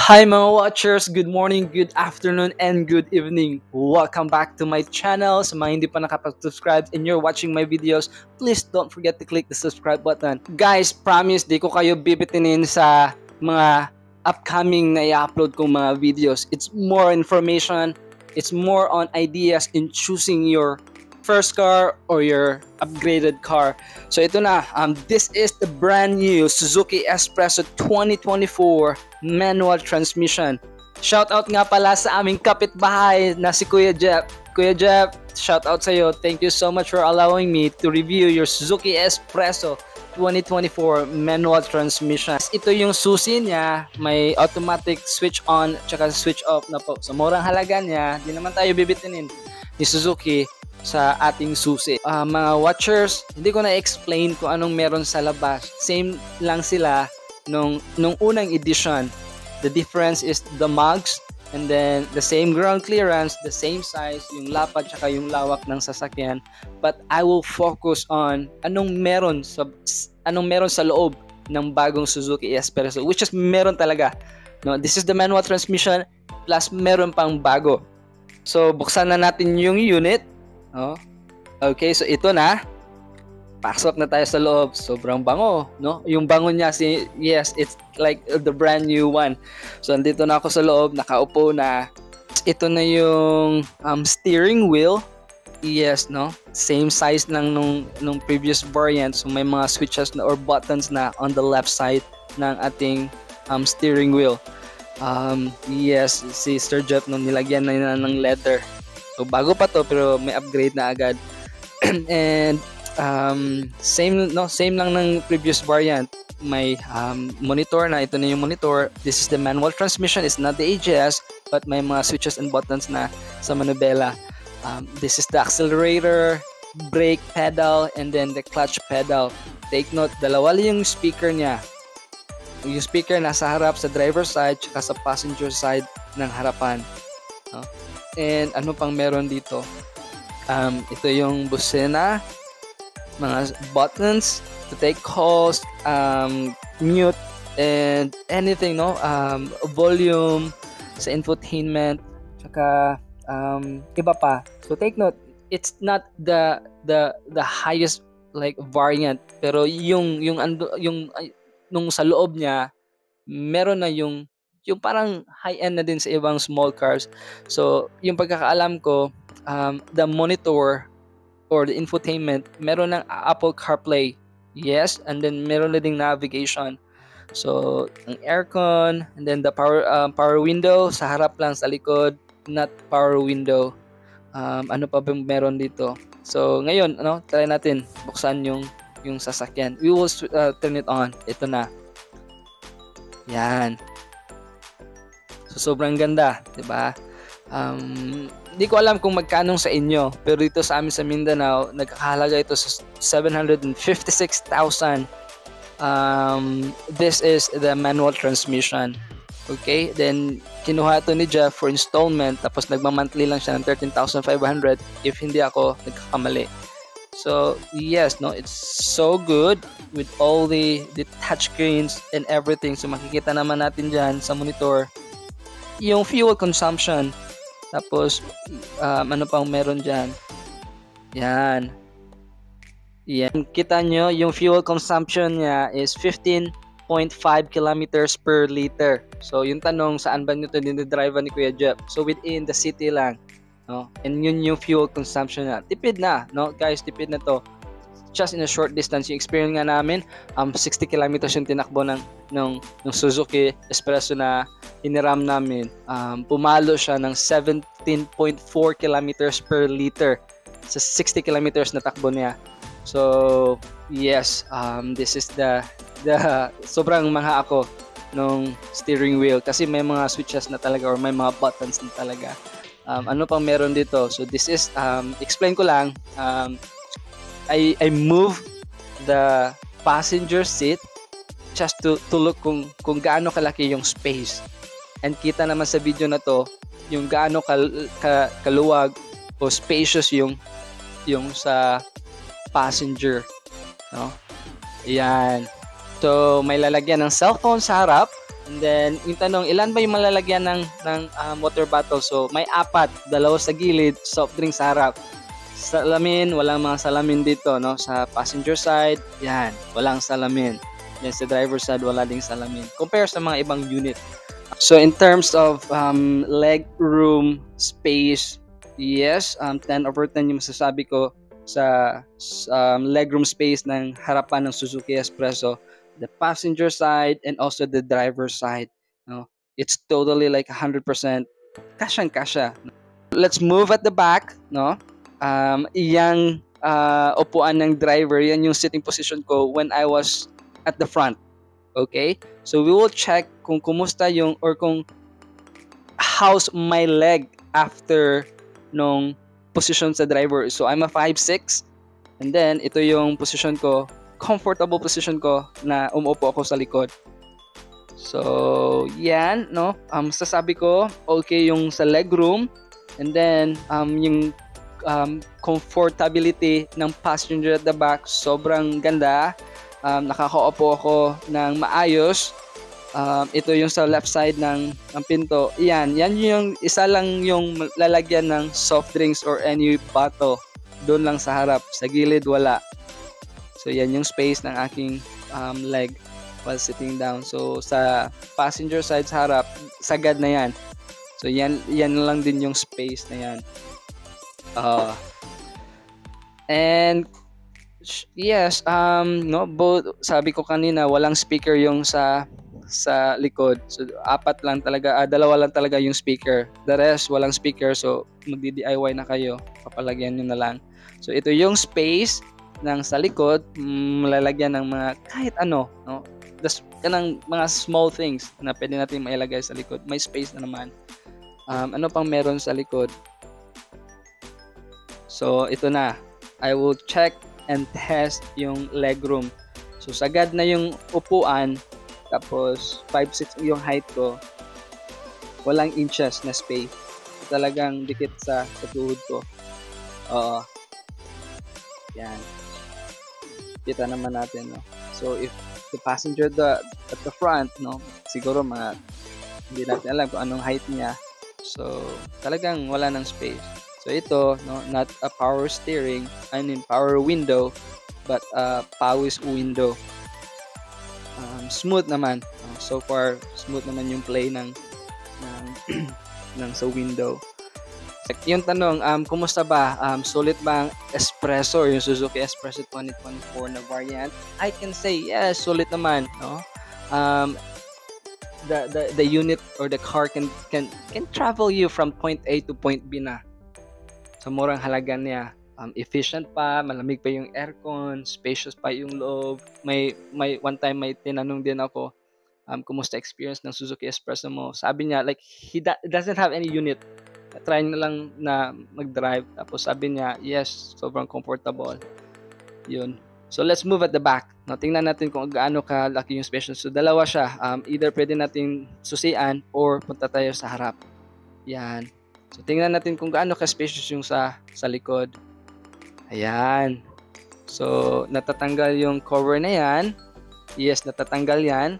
Hi mga watchers, good morning, good afternoon, and good evening. Welcome back to my channel. Sa mga hindi pa nakapag-subscribe and you're watching my videos, please don't forget to click the subscribe button. Guys, promise di ko kayo bibitinin sa mga upcoming na i-upload kong mga videos. It's more information, it's more on ideas in choosing your first car or your upgraded car. So ito na, this is the brand new Suzuki Espresso 2024 manual transmission. Shout out nga pala sa aming kapitbahay na si Kuya Jeff. Kuya Jeff, shout out sa iyo. Thank you so much for allowing me to review your Suzuki Espresso 2024 manual transmission. Ito yung susi niya, may automatic switch on at switch off na po. Sa murang halaga niya, di naman tayo bibitinin ni Suzuki sa ating susi. Mga watchers, hindi ko na-explain kung anong meron sa labas. Same lang sila nung unang edition. The difference is the mugs and then the same ground clearance, the same size, yung lapad tsaka yung lawak ng sasakyan. But I will focus on anong meron sa loob ng bagong Suzuki Espresso, which is meron talaga. No, this is the manual transmission plus meron pang bago. So buksan na natin yung unit. Oh. Okay, so ito na. Pasok na tayo sa loob. Sobrang bango, no? Yung bango niya, yes, it's like the brand new one. So andito na ako sa loob, nakaupo na. Ito na yung steering wheel. Yes, no? Same size lang nung previous variant. So may mga switches na or buttons na on the left side ng ating steering wheel. Yes, si Sir Jeff nung nilagyan na ng leather. So bago pa to pero may upgrade na agad. And same lang ng previous variant. May monitor na, ito na yung monitor. This is the manual transmission, it's not the AGS, but may mga switches and buttons na sa manubela. This is the accelerator, brake pedal, and then the clutch pedal. Take note, dalawa yung speaker niya. Yung speaker nasa harap sa driver side tsaka sa passenger side ng harapan. No? And ano pang meron dito? Ito yung busina, mga buttons to take calls, mute, and anything, no? Volume sa infotainment, tsaka iba pa. So take note, it's not the highest like variant, pero yung nung sa loob niya meron na yung parang high-end na din sa ibang small cars. So, yung pagkakaalam ko, the monitor or the infotainment, meron ng Apple CarPlay. Yes, and then meron na ding navigation. So, ang aircon, and then the power window, sa harap lang, sa likod, not power window. Ano pa bang meron dito? So, ngayon, try natin buksan yung sasakyan. We will turn it on. Ito na. Yan. So, sobrang ganda, 'di ba? Hindi ko alam kung magkano sa inyo, pero dito sa amin sa Mindanao, nagkakahalaga ito sa 756,000. This is the manual transmission. Okay? Then kinuha ito ni Jeff for installment, tapos nagma-monthly lang siya ng 13,500 if hindi ako nagkakamali. So, yes, no, it's so good with all the touchscreens and everything. So, makikita naman natin dyan sa monitor yung fuel consumption. Tapos, ano pang meron dyan? Yan. Kita nyo, yung fuel consumption niya is 15.5 kilometers per liter. So, yung tanong, saan ba nyo ito dinidrive ni Kuya Jeff? So, within the city lang. No? And yun yung fuel consumption niya. Tipid na, no? Guys, tipid na to. Just in a short distance. Yung experience nga namin, 60 kilometers yung tinakbo ng Suzuki Espresso na hiniram namin. Pumalo siya ng 17.4 kilometers per liter sa 60 kilometers na takbo niya. So, yes, this is the sobrang mangha ako nung steering wheel kasi may mga switches na talaga or may mga buttons na talaga. Ano pang meron dito? So, this is, explain ko lang, I move the passenger seat just to look kung gaano kalaki yung space. And kita naman sa video na to yung gaano kaluwag o spacious yung sa passenger, no? Yan. So may lalagyan ng cellphone sa harap, And then, yung tanong, ilan ba yung malalagyan ng water bottle? So, may 4, 2 sa gilid, soft drink sa harap. Salamin, walang mga salamin dito, no? Sa passenger side, yan, walang salamin. Then sa driver side, wala ding salamin. Compare sa mga ibang unit. So, in terms of leg room space, yes, 10/10 yung masasabi ko sa legroom space ng harapan ng Suzuki Espresso, the passenger side and also the driver side, no, it's totally like 100% kasyang-kasya. Let's move at the back, no. Iyang upuan ng driver, yan yung sitting position ko when I was at the front. Okay, so we will check kung kumusta yung or kung how's my leg after nung position sa driver. So I'm a 5'6", and then ito yung position ko, comfortable position ko na umuupo ako sa likod. So yan, no, sasabi ko okay yung sa leg room, and then yung comfortability ng passenger at the back sobrang ganda. Nakakaupo ako ng maayos. Ito yung sa left side ng pinto. Yan yung isa lang yung lalagyan ng soft drinks or any bottle. Doon lang sa harap. Sa gilid, wala. So, yan yung space ng aking leg while sitting down. So, sa passenger side sa harap, sagad na yan. So, yan lang din yung space na yan. And yes, no, both, sabi ko kanina, walang speaker yung sa likod. So 4 lang talaga, 2 lang talaga yung speaker. The rest walang speaker, so magdi-DIY na kayo. Papalagyan niyo na lang. So ito yung space ng sa likod, malalagyan ng mga kahit ano, no? Kanang mga small things na pwede natin mailagay sa likod. May space na naman. Ano pang meron sa likod? So ito na. I will check and test yung legroom. So sagad na yung upuan, tapos 5'6" yung height ko. Walang inches na space. So, talagang dikit sa tuhod ko. Yan. Kita naman natin, no. So if the passenger at the front, no, siguro mga hindi natin alam kung anong height niya. So talagang wala ng space. So ito, no, not a power steering, power window, but pawis window. Smooth naman. So far, smooth naman yung play ng sa window. Yung tanong, kumusta ba? Sulit ba ang Espresso or yung Suzuki Espresso 2024 na variant? I can say yes, sulit naman, no? The unit or the car can travel you from point A to point B na. Sa murang halaga niya. Efficient pa, malamig pa yung aircon, spacious pa yung loob. May one time may tinanong din ako, kumusta experience ng Suzuki Espresso mo? Sabi niya, like, he doesn't have any unit. Try na lang na mag-drive. Tapos sabi niya, yes, sobrang comfortable. Yun. So let's move at the back. No, tingnan natin kung gaano kalaki yung space. So dalawa siya. Either pwede nating susian or punta tayo sa harap. Yan. So tingnan natin kung gaano ka-spacious yung sa likod. Ayan. So natatanggal yung cover na yan. Yes, natatanggal yan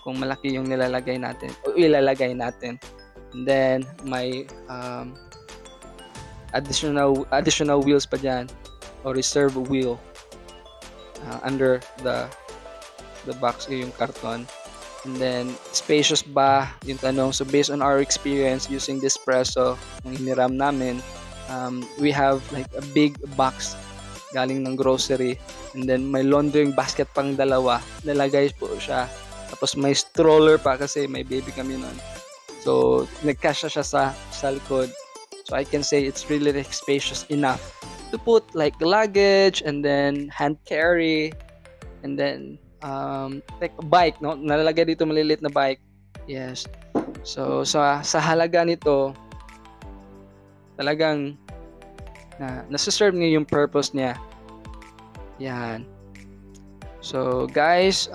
kung malaki yung nilalagay natin o ilalagay natin. And then may additional wheels pa dyan or reserve wheel under the box yung karton. And then spacious ba yung tanong. So based on our experience using this Espresso ng hiniram namin, we have like a big box galing ng grocery, and then may laundering basket pang dalawa, nalagay po siya. Tapos may stroller pa kasi may baby kami nun. So nagkasya siya sa likod. So I can say it's really like spacious enough to put like luggage and then hand carry and then like a bike, no? Nalalagay dito maliliit na bike. Yes. So sa halaga nito, talagang nasa-serve niya yung purpose niya. Yan. So guys,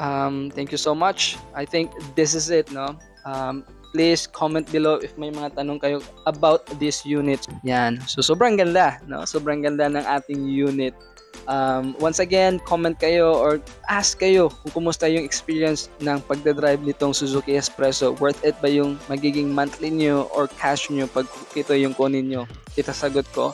thank you so much. I think this is it, no? Please comment below if may mga tanong kayo about this unit. Yan. So sobrang ganda, no? Sobrang ganda ng ating unit. Once again, comment kayo or ask kayo kung kumusta yung experience ng pagdadrive nitong Suzuki Espresso. Worth it ba yung magiging monthly nyo or cash nyo pag ito yung kunin nyo? Ito sagot ko.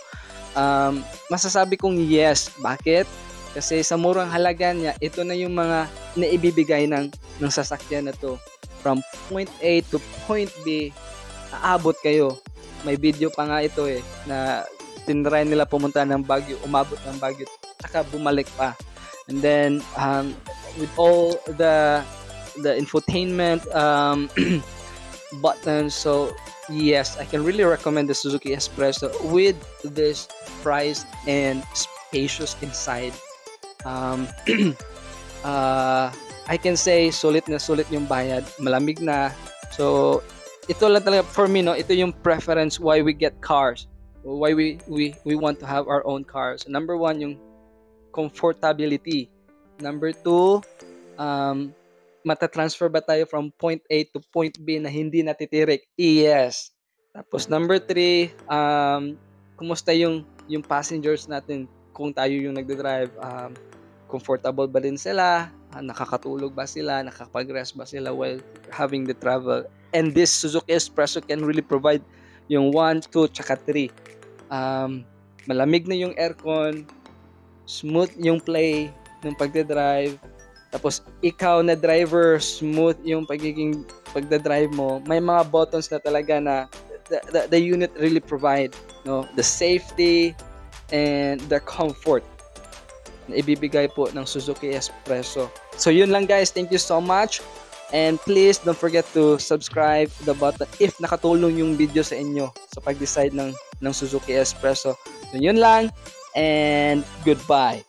Masasabi kong yes. Bakit? Kasi sa murang halaga niya, ito na yung mga naibibigay ng sasakyan na to. From point A to point B, aabot kayo. May video pa nga ito na tinry nila pumunta ng Baguio, umabot ng Baguio, saka bumalik pa. And then, with all the infotainment buttons, so yes, I can really recommend the Suzuki Espresso with this price and spacious inside. I can say sulit na sulit yung bayad, malamig na. So ito lang talaga for me, no, ito yung preference why we get cars, why we want to have our own cars. Number one, yung comfortability. Number two, matatransfer ba tayo from point A to point B na hindi natitirik? Yes. Tapos number three, kumusta yung passengers natin kung tayo yung nagdadrive? Comfortable ba din sila? Nakakatulog ba sila? Nakakapag-rest ba sila while having the travel? And this Suzuki Espresso can really provide yung 1, 2, tsaka 3. Malamig na yung aircon, smooth yung play ng pagdadrive, tapos ikaw na driver, smooth yung pagiging pagdadrive mo. May mga buttons na talaga na the unit really provide, no? The safety and the comfort na ibibigay po ng Suzuki Espresso. So yun lang guys, thank you so much. And please don't forget to subscribe the button if nakatulong yung video sa inyo sa pag-decide ng Suzuki Espresso. So yun lang and goodbye.